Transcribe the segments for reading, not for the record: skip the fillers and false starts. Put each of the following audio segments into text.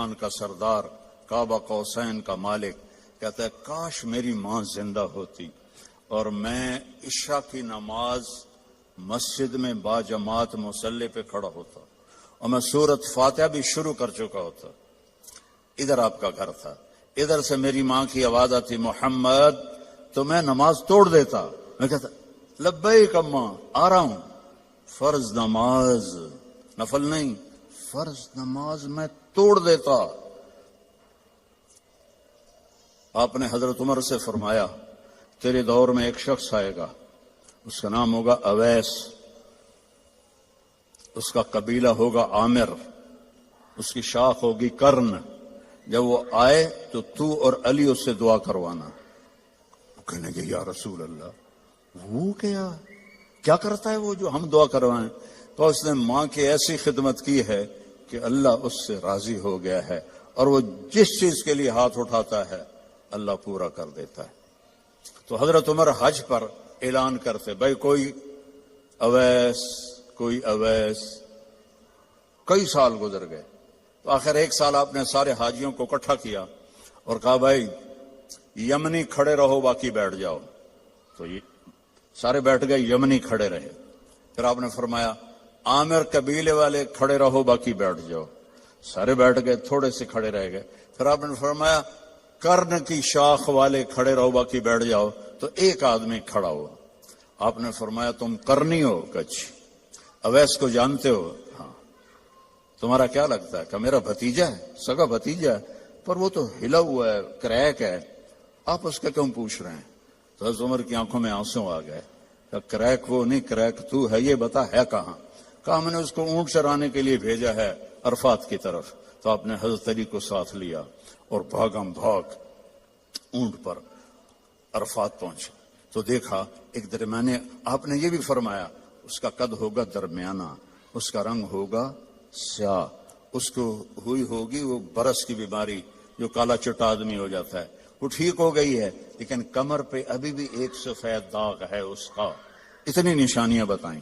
شان کا سردار، کعبہ قوسین کا مالک، کہتا ہے کاش میری ماں زندہ ہوتی اور میں عشاء کی نماز مسجد میں باجماعت مصلی پہ کھڑا ہوتا اور میں سورۃ فاتحہ بھی شروع کر چکا ہوتا۔ ادھر آپ کا گھر تھا، ادھر سے میری ماں کی آواز آتی محمد، تو میں نماز توڑ دیتا۔ میں کہتا لبیک اماں، آ رہا ہوں۔ فرض نماز، نفل نہیں، فرض نماز میں توڑ دیتا۔ آپ نے حضرت عمر سے فرمایا تیرے دور میں ایک شخص آئے گا، اس کا نام ہوگا اویس، اس کا قبیلہ ہوگا عامر، اس کی شاخ ہوگی کرن۔ جب وہ آئے تو اور علی اس سے دعا کروانا۔ وہ کہنے کہ یا رسول اللہ، وہ کیا کرتا ہے وہ جو ہم دعا کروائیں؟ تو اس نے ماں کی ایسی خدمت کی ہے کہ اللہ اس سے راضی ہو گیا ہے، اور وہ جس چیز کے لیے ہاتھ اٹھاتا ہے اللہ پورا کر دیتا ہے۔ تو حضرت عمر حج پر اعلان کرتے بھائی کوئی اویس، کوئی اویس۔ کئی سال گزر گئے تو آخر ایک سال آپ نے سارے حاجیوں کو اکٹھا کیا اور کہا بھائی یمنی کھڑے رہو باقی بیٹھ جاؤ۔ تو یہ سارے بیٹھ گئے، یمنی کھڑے رہے۔ پھر آپ نے فرمایا عامر قبیلے والے کھڑے رہو باقی بیٹھ جاؤ۔ سارے بیٹھ گئے، تھوڑے سے کھڑے رہ گئے۔ پھر آپ نے فرمایا کرن کی شاخ والے کھڑے رہو باقی بیٹھ جاؤ۔ تو ایک آدمی کھڑا ہو۔ آپ نے فرمایا تم کرنی ہو؟ کچھ اویس کو جانتے ہو؟ ہاں۔ تمہارا کیا لگتا ہے؟ کہ میرا بھتیجا ہے، سگا بھتیجا ہے، پر وہ تو ہلا ہوا ہے، کریک ہے، آپ اس کا کیوں پوچھ رہے ہیں؟ تو حضرت عمر کی آنکھوں میں آنسو آ گئے۔ کہ کریک وہ نہیں، کریک تو ہے، یہ بتا ہے کہاں؟ کہا میں نے اس کو اونٹ چرانے کے لیے بھیجا ہے عرفات کی طرف۔ تو آپ نے حضرت علی کو ساتھ لیا اور بھاگم بھاگ اونٹ پر عرفات پہنچے تو دیکھا ایک درمیانے، آپ نے یہ بھی فرمایا اس کا قد ہوگا درمیانہ، اس کا رنگ ہوگا سیاہ، اس کو ہوئی ہوگی وہ برس کی بیماری جو کالا چٹا آدمی ہو جاتا ہے، وہ ٹھیک ہو گئی ہے، لیکن کمر پہ ابھی بھی ایک سفید داغ ہے اس کا۔ اتنی نشانیاں بتائیں۔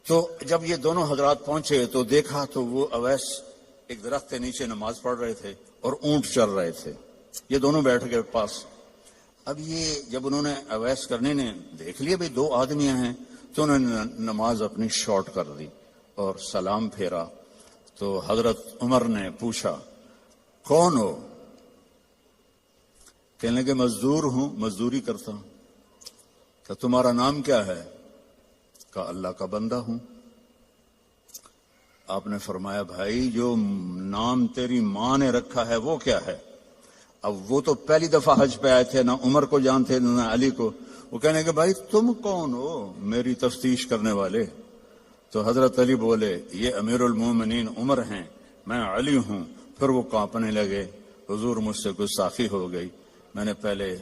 تو جب یہ دونوں حضرات پہنچے تو دیکھا تو وہ اویس ایک درخت کے نیچے نماز پڑھ رہے تھے اور اونٹ چر رہے تھے۔ یہ دونوں بیٹھ گئے پاس۔ اب یہ جب انہوں نے اویس کرنے نے دیکھ لیا بھئی دو آدمیاں ہیں، تو انہوں نے نماز اپنی شارٹ کر دی اور سلام پھیرا۔ تو حضرت عمر نے پوچھا کون ہو؟ کہنے لگے مزدور ہوں، مزدوری کرتا ہوں۔ کہ تمہارا نام کیا ہے؟ کہا اللہ کا بندہ ہوں۔ آپ نے فرمایا بھائی جو نام تیری ماں نے رکھا ہے وہ کیا ہے؟ اب وہ تو پہلی دفعہ حج پہ آئے تھے، نہ عمر کو جانتے نہ علی کو۔ وہ کہنے کہ بھائی تم کون ہو میری تفتیش کرنے والے؟ تو حضرت علی بولے یہ امیر المومنین عمر ہیں، میں علی ہوں۔ پھر وہ کانپنے لگے، حضور مجھ سے گستاخی ہو گئی، میں نے پہلے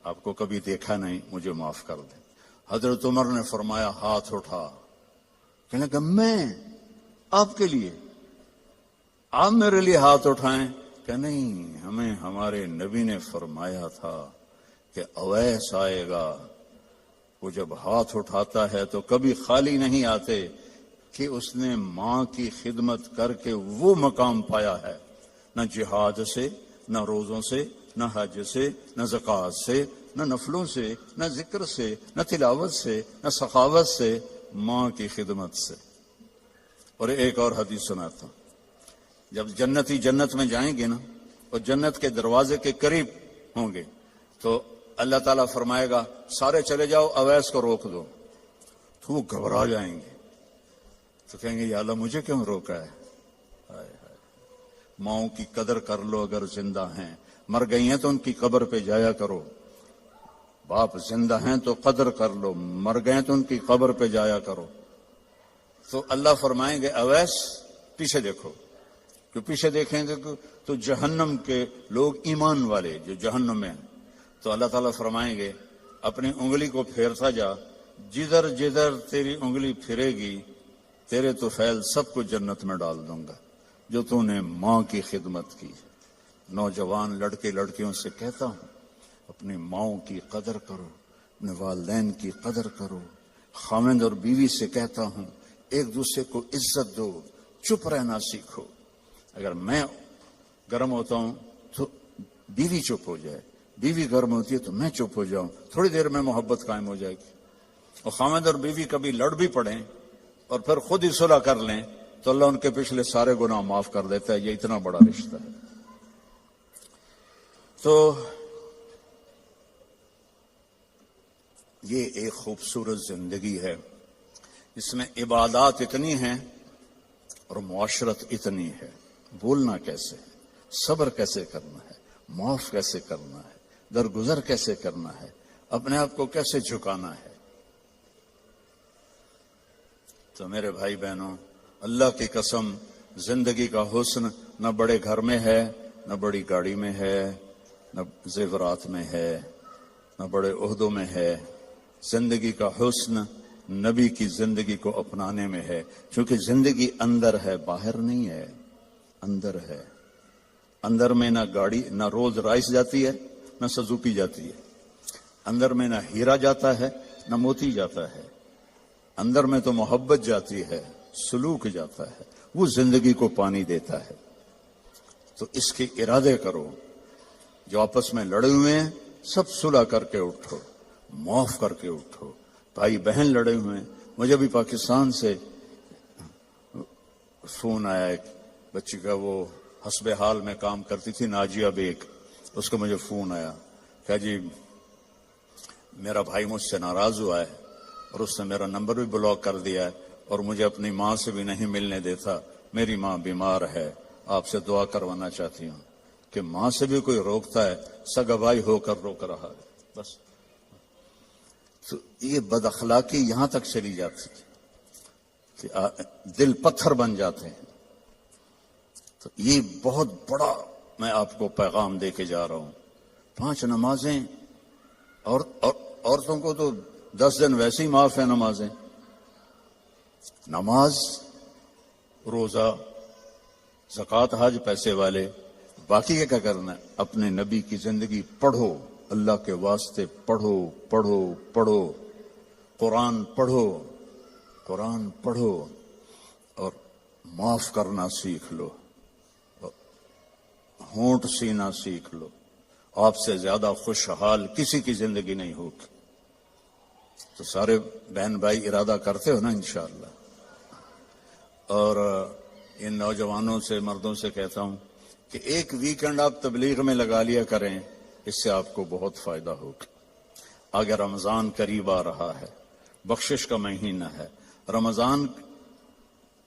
آپ کو کبھی دیکھا نہیں، مجھے معاف کر دیں۔ حضرت عمر نے فرمایا ہاتھ اٹھا۔ کہنے کہ میں آپ کے لیے، آپ میرے لیے ہاتھ اٹھائیں؟ کہ نہیں، ہمیں ہمارے نبی نے فرمایا تھا کہ اویس آئے گا، وہ جب ہاتھ اٹھاتا ہے تو کبھی خالی نہیں آتے کہ اس نے ماں کی خدمت کر کے وہ مقام پایا ہے، نہ جہاد سے، نہ روزوں سے، نہ حج سے، نہ زکوٰۃ سے، نہ نفلوں سے، نہ ذکر سے، نہ تلاوت سے، نہ سخاوت سے، ماں کی خدمت سے۔ اور ایک اور حدیث سناتا ہوں، جب جنتی جنت میں جائیں گے نا اور جنت کے دروازے کے قریب ہوں گے تو اللہ تعالیٰ فرمائے گا سارے چلے جاؤ، اویس کو روک دو۔ تو وہ گھبرا جائیں گے، تو کہیں گے یا اللہ مجھے کیوں روکا ہے؟ ماؤں کی قدر کر لو اگر زندہ ہیں، مر گئی ہیں تو ان کی قبر پہ جایا کرو۔ باپ زندہ ہیں تو قدر کر لو، مر گئے تو ان کی قبر پہ جایا کرو۔ تو اللہ فرمائیں گے اویس پیچھے دیکھو، جو پیچھے دیکھیں گے تو جہنم کے لوگ ایمان والے جو جہنم میں ہیں، تو اللہ تعالیٰ فرمائیں گے اپنی انگلی کو پھیرتا جا، جدھر جدھر تیری انگلی پھرے گی تیرے تو فیل سب کو جنت میں ڈال دوں گا جو تو نے ماں کی خدمت کی۔ نوجوان لڑکے لڑکیوں سے کہتا ہوں اپنی ماؤں کی قدر کرو، اپنے والدین کی قدر کرو۔ خاوند اور بیوی سے کہتا ہوں ایک دوسرے کو عزت دو، چپ رہنا سیکھو۔ اگر میں گرم ہوتا ہوں تو بیوی چپ ہو جائے، بیوی گرم ہوتی ہے تو میں چپ ہو جاؤں، تھوڑی دیر میں محبت قائم ہو جائے گی. اور خامد اور بیوی کبھی لڑ بھی پڑیں اور پھر خود ہی صلح کر لیں تو اللہ ان کے پچھلے سارے گناہ معاف کر دیتا ہے. یہ اتنا بڑا رشتہ ہے. تو یہ ایک خوبصورت زندگی ہے جس میں عبادات اتنی ہیں اور معاشرت اتنی ہے. بولنا کیسے ہے، صبر کیسے کرنا ہے، معاف کیسے کرنا ہے، درگزر کیسے کرنا ہے، اپنے آپ کو کیسے جھکانا ہے. تو میرے بھائی بہنوں، اللہ کی قسم، زندگی کا حسن نہ بڑے گھر میں ہے، نہ بڑی گاڑی میں ہے، نہ زیورات میں ہے، نہ بڑے عہدوں میں ہے. زندگی کا حسن نبی کی زندگی کو اپنانے میں ہے. کیونکہ زندگی اندر ہے، باہر نہیں ہے، اندر ہے. اندر میں نہ گاڑی، نہ رولز رائس جاتی ہے، نہ سزوکی جاتی ہے. اندر میں نہ ہیرا جاتا ہے، نہ موتی جاتا ہے. اندر میں تو محبت جاتی ہے، سلوک جاتا ہے. وہ زندگی کو پانی دیتا ہے. تو اس کے ارادے کرو. جو آپس میں لڑے ہوئے ہیں سب صلح کر کے اٹھو، معاف کر کے اٹھو. بھائی بہن لڑے ہوئے ہیں. مجھے بھی پاکستان سے فون آیا ایک بچی کا، وہ حسب حال میں کام کرتی تھی، ناجیہ بیگ. اس کو مجھے فون آیا کہ جی میرا بھائی مجھ سے ناراض ہوا ہے اور اس نے میرا نمبر بھی بلاک کر دیا ہے اور مجھے اپنی ماں سے بھی نہیں ملنے دیتا. میری ماں بیمار ہے، آپ سے دعا کروانا چاہتی ہوں. کہ ماں سے بھی کوئی روکتا ہے، سگا بھائی ہو کر روک رہا ہے. بس تو یہ بد اخلاقی یہاں تک چلی جاتی ہے کہ دل پتھر بن جاتے ہیں. تو یہ بہت بڑا میں آپ کو پیغام دے کے جا رہا ہوں. 5 نمازیں، اور عورتوں کو تو 10 دن ویسے ہی معاف ہے نمازیں. نماز، روزہ، زکوٰۃ، حج، پیسے والے. باقی کیا کرنا ہے؟ اپنے نبی کی زندگی پڑھو، اللہ کے واسطے پڑھو پڑھو پڑھو. قرآن پڑھو، قرآن پڑھو اور معاف کرنا سیکھ لو، ہونٹ سینا سیکھ لو. آپ سے زیادہ خوشحال کسی کی زندگی نہیں ہوگی. تو سارے بہن بھائی ارادہ کرتے ہو نا انشاءاللہ. اور ان نوجوانوں سے، مردوں سے کہتا ہوں کہ ایک ویکنڈ آپ تبلیغ میں لگا لیا کریں، اس سے آپ کو بہت فائدہ ہوگا. آگے رمضان قریب آ رہا ہے، بخشش کا مہینہ ہے. رمضان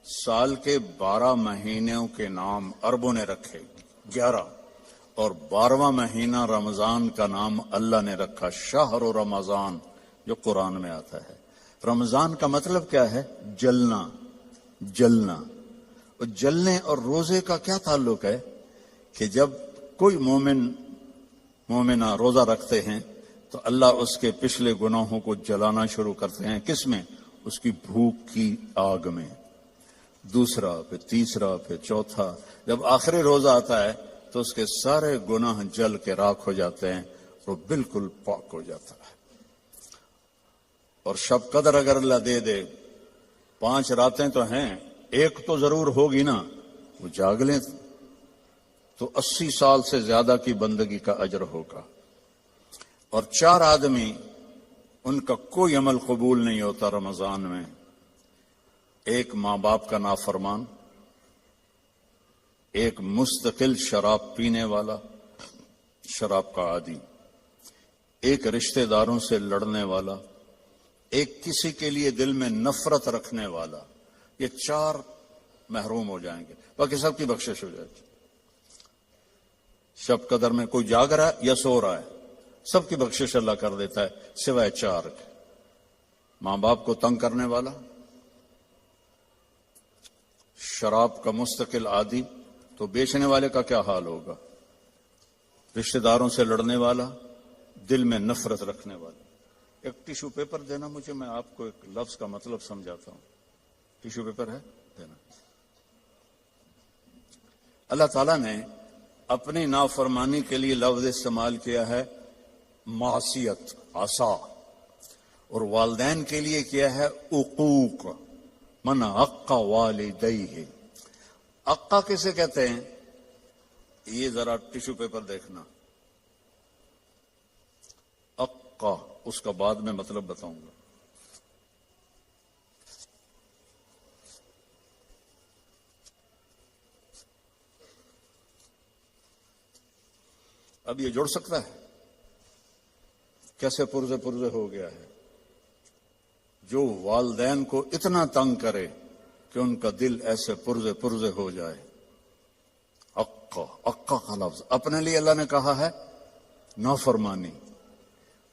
سال کے 12 مہینوں کے نام عربوں نے رکھے، 11، اور 12واں مہینہ رمضان کا نام اللہ نے رکھا شہر رمضان، جو قرآن میں آتا ہے. رمضان کا مطلب کیا ہے؟ جلنا، جلنا. اور جلنے اور روزے کا کیا تعلق ہے؟ کہ جب کوئی مومنہ روزہ رکھتے ہیں تو اللہ اس کے پچھلے گناہوں کو جلانا شروع کرتے ہیں. کس میں؟ اس کی بھوک کی آگ میں. دوسرا، پھر تیسرا، پھر چوتھا. جب آخری روزہ آتا ہے تو اس کے سارے گناہ جل کے راکھ ہو جاتے ہیں، وہ بالکل پاک ہو جاتا ہے. اور شب قدر اگر اللہ دے دے، 5 راتیں تو ہیں، ایک تو ضرور ہوگی نا، وہ جاگ لیں تو 80 سال سے زیادہ کی بندگی کا اجر ہوگا. اور 4 آدمی، ان کا کوئی عمل قبول نہیں ہوتا رمضان میں. ایک ماں باپ کا نافرمان، ایک مستقل شراب پینے والا، شراب کا عادی، ایک رشتہ داروں سے لڑنے والا، ایک کسی کے لیے دل میں نفرت رکھنے والا. یہ 4 محروم ہو جائیں گے، باقی سب کی بخشش ہو جائے گی. شب قدر میں کوئی جاگ رہا ہے یا سو رہا ہے، سب کی بخشش اللہ کر دیتا ہے سوائے 4 کے. ماں باپ کو تنگ کرنے والا، شراب کا مستقل عادی، تو بیچنے والے کا کیا حال ہوگا؟ رشتہ داروں سے لڑنے والا، دل میں نفرت رکھنے والا. ایک ٹیشو پیپر دینا مجھے، میں آپ کو ایک لفظ کا مطلب سمجھاتا ہوں. ٹیشو پیپر ہے؟ دینا. اللہ تعالیٰ نے اپنی نافرمانی کے لیے لفظ استعمال کیا ہے معصیت، عصا، اور والدین کے لیے کیا ہے عقوق، من عق والدیہ. اقا کسے کہتے ہیں؟ یہ ذرا ٹیشو پیپر دیکھنا. اقا اس کا بعد میں مطلب بتاؤں گا. اب یہ جڑ سکتا ہے؟ کیسے پرزے پرزے ہو گیا ہے. جو والدین کو اتنا تنگ کرے کہ ان کا دل ایسے پرزے پرزے ہو جائے. اقا، اقا کا لفظ اپنے لیے اللہ نے کہا ہے نافرمانی،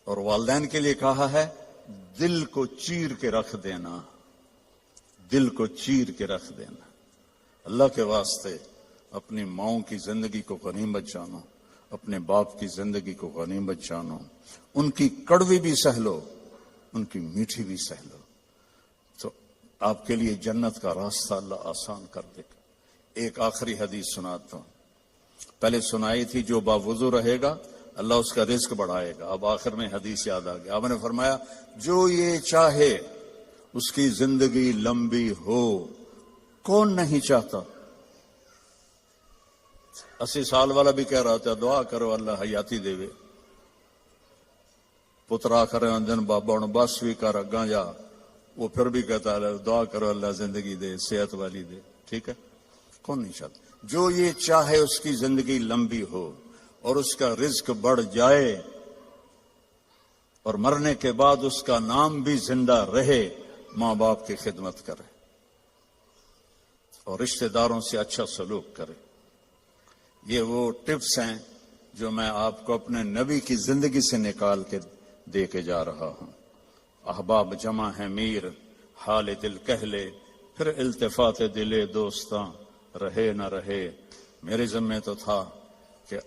اور والدین کے لیے کہا ہے دل کو چیر کے رکھ دینا. دل کو چیر کے رکھ دینا. اللہ کے واسطے اپنی ماؤں کی زندگی کو غنیمت جانو، اپنے باپ کی زندگی کو غنیمت جانو. ان کی کڑوی بھی سہ لو، ان کی میٹھی بھی سہ لو، تو آپ کے لیے جنت کا راستہ اللہ آسان کر دے گا. ایک آخری حدیث سناتا ہوں. پہلے سنائی تھی جو باوضو رہے گا اللہ اس کا رزق بڑھائے گا. اب آخر میں حدیث یاد آ گیا. آپ نے فرمایا جو یہ چاہے اس کی زندگی لمبی ہو. کون نہیں چاہتا؟ 80 سال والا بھی کہہ رہا تھا دعا کرو اللہ حیاتی دے. پترا کرے دن بابا ہوں بس بھی کر اگاں جا. وہ پھر بھی کہتا ہے دعا کرو اللہ زندگی دے، صحت والی دے. ٹھیک ہے، کون نہیں چاہتا؟ جو یہ چاہے اس کی زندگی لمبی ہو اور اس کا رزق بڑھ جائے اور مرنے کے بعد اس کا نام بھی زندہ رہے، ماں باپ کی خدمت کرے اور رشتہ داروں سے اچھا سلوک کرے. یہ وہ ٹپس ہیں جو میں آپ کو اپنے نبی کی زندگی سے نکال کے دے کے جا رہا ہوں. احباب جمع ہے میر، حال دل کہہ لے، پھر التفات دلے دوستاں رہے نہ رہے. میرے ذمہ تو تھا کہ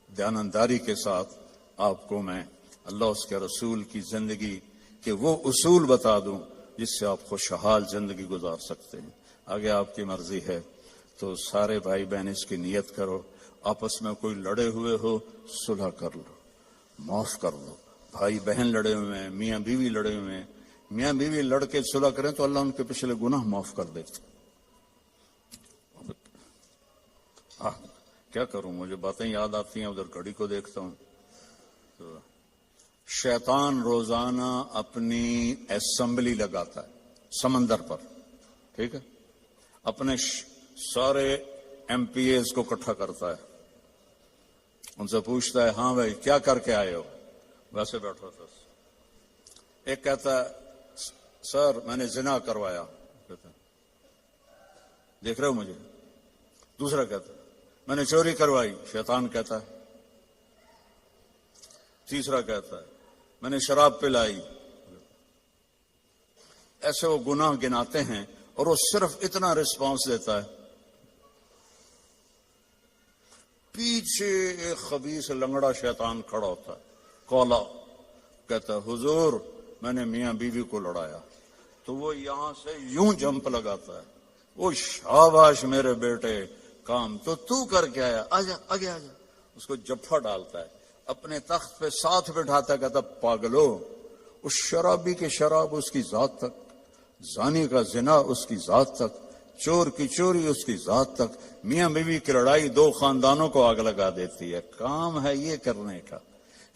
دیانتداری کے ساتھ آپ کو میں اللہ اس کے رسول کی زندگی کے وہ اصول بتا دوں جس سے آپ خوشحال زندگی گزار سکتے ہیں. آگے آپ کی مرضی ہے تو سارے بھائی بہن اس کی نیت کرو. آپس میں کوئی لڑے ہوئے ہو صلح کر لو، معاف کر دو. بھائی بہن لڑے ہوئے ہیں، میاں بیوی لڑے ہوئے ہیں، میاں بیوی لڑ کے صلح کریں تو اللہ ان کے پچھلے گناہ معاف کر دیتے. کیا کروں، مجھے باتیں یاد آتی ہیں، ادھر گھڑی کو دیکھتا ہوں. تو شیطان روزانہ اپنی اسمبلی لگاتا ہے سمندر پر. ٹھیک ہے، اپنے سارے ایم پی ایز کو اکٹھا کرتا ہے، ان سے پوچھتا ہے ہاں بھائی کیا کر کے آئے ہو؟ ویسے بیٹھا تھا. ایک کہتا ہے سر میں نے زنا کروایا. دیکھ رہے ہو مجھے؟ دوسرا کہتا ہے میں نے چوری کروائی. شیطان کہتا ہے. تیسرا کہتا ہے میں نے شراب پلائی. ایسے وہ گناہ گناتے ہیں اور وہ صرف اتنا رسپانس دیتا ہے. پیچھے ایک خبیث لنگڑا شیطان کھڑا ہوتا ہے، کولا، کہتا ہے حضور میں نے میاں بیوی کو لڑایا. تو وہ یہاں سے یوں جمپ لگاتا ہے، وہ شاباش میرے بیٹے، کام تو کر کے آیا، آجا آگے آجا. اس کو جفا ڈالتا ہے، اپنے تخت پہ ساتھ بٹھاتا ہے، کہتا پاگلو، اس شرابی کی شراب اس کی ذات تک، زانی کا زنا اس کی ذات تک، چور کی چوری اس کی ذات تک. میاں بیوی کی لڑائی 2 خاندانوں کو آگ لگا دیتی ہے. کام ہے یہ کرنے کا.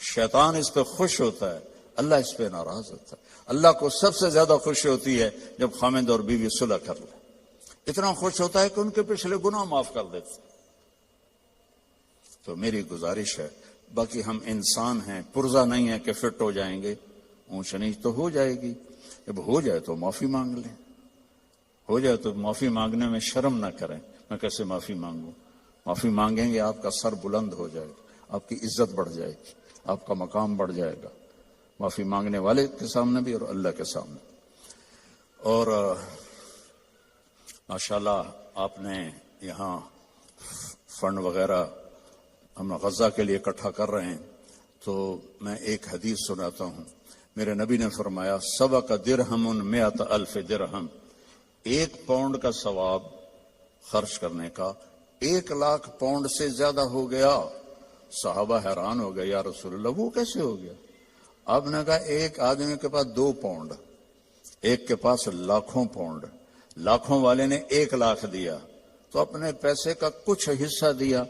شیطان اس پہ خوش ہوتا ہے، اللہ اس پہ ناراض ہوتا ہے. اللہ کو سب سے زیادہ خوشی ہوتی ہے جب خاوند اور بیوی صلح کر لے. اتنا خوش ہوتا ہے کہ ان کے پچھلے گناہ معاف کر دیتے. تو میری گزارش ہے، باقی ہم انسان ہیں، پرزہ نہیں ہے کہ فٹ ہو جائیں گے. اونچ نیچ تو ہو جائے گی. جب ہو جائے تو معافی مانگ لیں. ہو جائے تو معافی مانگنے میں شرم نہ کریں. میں کیسے معافی مانگوں؟ معافی مانگیں گے آپ کا سر بلند ہو جائے گا، آپ کی عزت بڑھ جائے گی، آپ کا مقام بڑھ جائے گا، معافی مانگنے والے کے سامنے بھی اور اللہ کے سامنے. اور ماشاءاللہ آپ نے یہاں فنڈ وغیرہ ہم غزہ کے لیے اکٹھا کر رہے ہیں. تو میں ایک حدیث سناتا ہوں. میرے نبی نے فرمایا سبق درہم 100,000 درہم. 1 پاؤنڈ کا ثواب خرچ کرنے کا 1,00,000 پاؤنڈ سے زیادہ ہو گیا. صحابہ حیران ہو گئے، یا رسول اللہ وہ کیسے ہو گیا؟ آپ نے کہا ایک آدمی کے پاس 2 پاؤنڈ، ایک کے پاس 1,00,000 پاؤنڈ. لاکھوں والے نے 1,00,000 دیا تو اپنے پیسے کا کچھ حصہ دیا،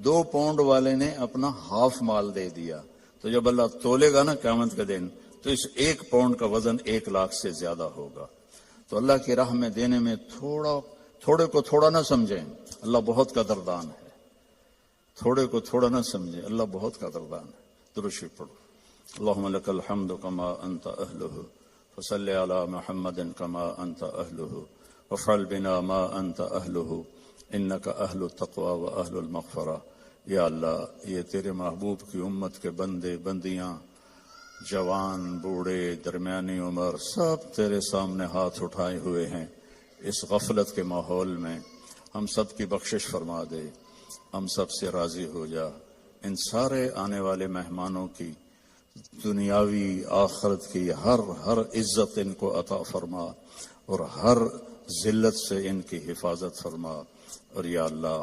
2 پاؤنڈ والے نے اپنا ہاف مال دے دیا. تو جب اللہ تولے گا نا قیامت کے دن تو اس 1 پاؤنڈ کا وزن 1 لاکھ سے زیادہ ہوگا. تو اللہ کی راہ میں دینے میں تھوڑے کو تھوڑا نہ سمجھیں، اللہ بہت قدردان ہے. تھوڑے کو تھوڑا نہ سمجھیں، اللہ بہت قدردان ہے. درود شریف پڑھو. اللہم لک الحمد کما انت اہلہ فصل علی محمد کما انت اہلہ وفعل بنا ما انت اہلہ انک اہل التقوی و اہل المغفرہ. یا اللہ یہ تیرے محبوب کی امت کے بندے بندیاں، جوان بوڑھے درمیانی عمر، سب تیرے سامنے ہاتھ اٹھائے ہوئے ہیں. اس غفلت کے ماحول میں ہم سب کی بخشش فرما دے، ہم سب سے راضی ہو جا. ان سارے آنے والے مہمانوں کی دنیاوی آخرت کی ہر عزت ان کو عطا فرما اور ہر ذلت سے ان کی حفاظت فرما. اور یا اللہ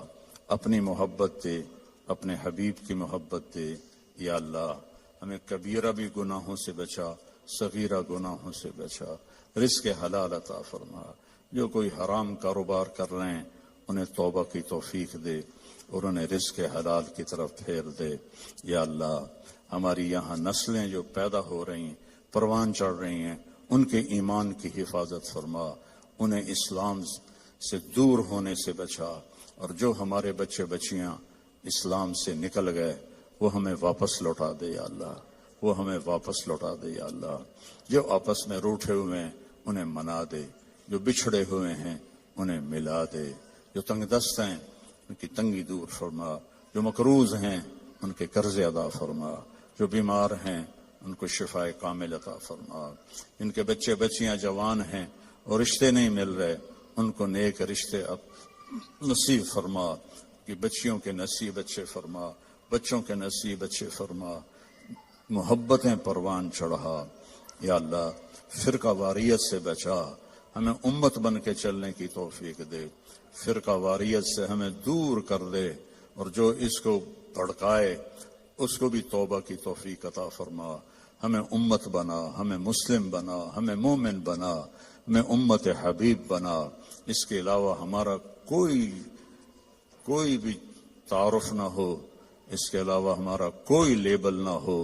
اپنی محبت دے، اپنے حبیب کی محبت دے. یا اللہ ہمیں کبیرہ بھی گناہوں سے بچا، صغیرہ گناہوں سے بچا. رزق حلال عطا فرما. جو کوئی حرام کاروبار کر رہے ہیں انہیں توبہ کی توفیق دے اور انہیں رزق حلال کی طرف پھیر دے. یا اللہ ہماری یہاں نسلیں جو پیدا ہو رہی ہیں، پروان چڑھ رہی ہیں، ان کے ایمان کی حفاظت فرما، انہیں اسلام سے دور ہونے سے بچا. اور جو ہمارے بچے بچیاں اسلام سے نکل گئے وہ ہمیں واپس لوٹا دے. یا اللہ وہ ہمیں واپس لوٹا دے. یا اللہ جو آپس میں روٹھے ہوئے ہیں انہیں منا دے، جو بچھڑے ہوئے ہیں انہیں ملا دے، جو تنگ دست ہیں ان کی تنگی دور فرما، جو مقروض ہیں ان کے قرض ادا فرما، جو بیمار ہیں ان کو شفاء کامل عطا فرما. ان کے بچے بچیاں جوان ہیں اور رشتے نہیں مل رہے، ان کو نیک رشتے نصیب فرما. کہ بچیوں کے نصیب اچھے فرما، بچوں کے نصیب اچھے فرما، محبتیں پروان چڑھا. یا اللہ فرقہ واریت سے بچا، ہمیں امت بن کے چلنے کی توفیق دے. فرقہ واریت سے ہمیں دور کر دے اور جو اس کو بھڑکائے اس کو بھی توبہ کی توفیق عطا فرما. ہمیں امت بنا، ہمیں مسلم بنا، ہمیں مومن بنا، ہمیں امت حبیب بنا. اس کے علاوہ ہمارا کوئی بھی تعارف نہ ہو، اس کے علاوہ ہمارا کوئی لیبل نہ ہو.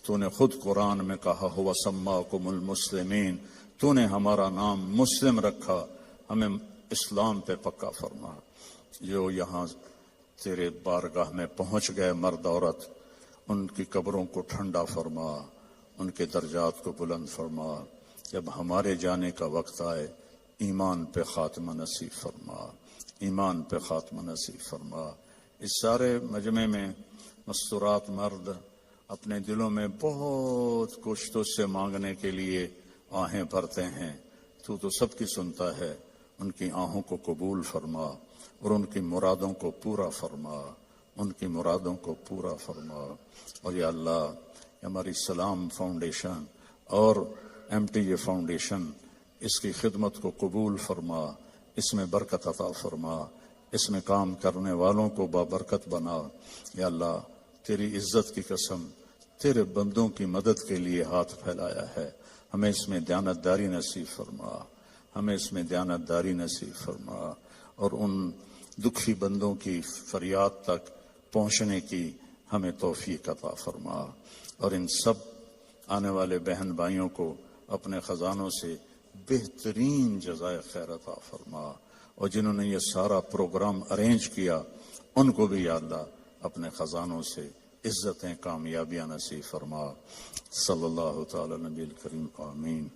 تو نے خود قرآن میں کہا ہوا سماکم المسلمین، تو نے ہمارا نام مسلم رکھا، ہمیں اسلام پہ پکا فرما. جو یہاں تیرے بارگاہ میں پہنچ گئے مرد عورت، ان کی قبروں کو ٹھنڈا فرما، ان کے درجات کو بلند فرما. جب ہمارے جانے کا وقت آئے ایمان پہ خاتمہ نصیب فرما، ایمان پہ خاتمہ نصیب فرما. اس سارے مجمع میں مستورات مرد اپنے دلوں میں بہت کچھ تجھ سے مانگنے کے لیے آہیں بھرتے ہیں. تو سب کی سنتا ہے. ان کی آہوں کو قبول فرما اور ان کی مرادوں کو پورا فرما، ان کی مرادوں کو پورا فرما. اور یا اللہ ہماری سلام فاؤنڈیشن اور MTJ فاؤنڈیشن، اس کی خدمت کو قبول فرما، اس میں برکت عطا فرما، اس میں کام کرنے والوں کو بابرکت بنا. یا اللہ تیری عزت کی قسم تیرے بندوں کی مدد کے لیے ہاتھ پھیلایا ہے، ہمیں اس میں دیانتداری نصیب فرما، ہمیں اس میں دیانتداری نصیب فرما. اور ان دکھی بندوں کی فریاد تک پہنچنے کی ہمیں توفیق عطا فرما. اور ان سب آنے والے بہن بھائیوں کو اپنے خزانوں سے بہترین جزائے خیر عطا فرما. اور جنہوں نے یہ سارا پروگرام ارینج کیا ان کو بھی یا اللہ اپنے خزانوں سے عزتیں کامیابیاں نصیب فرما. صلی اللہ تعالی نبی الکریم آمین.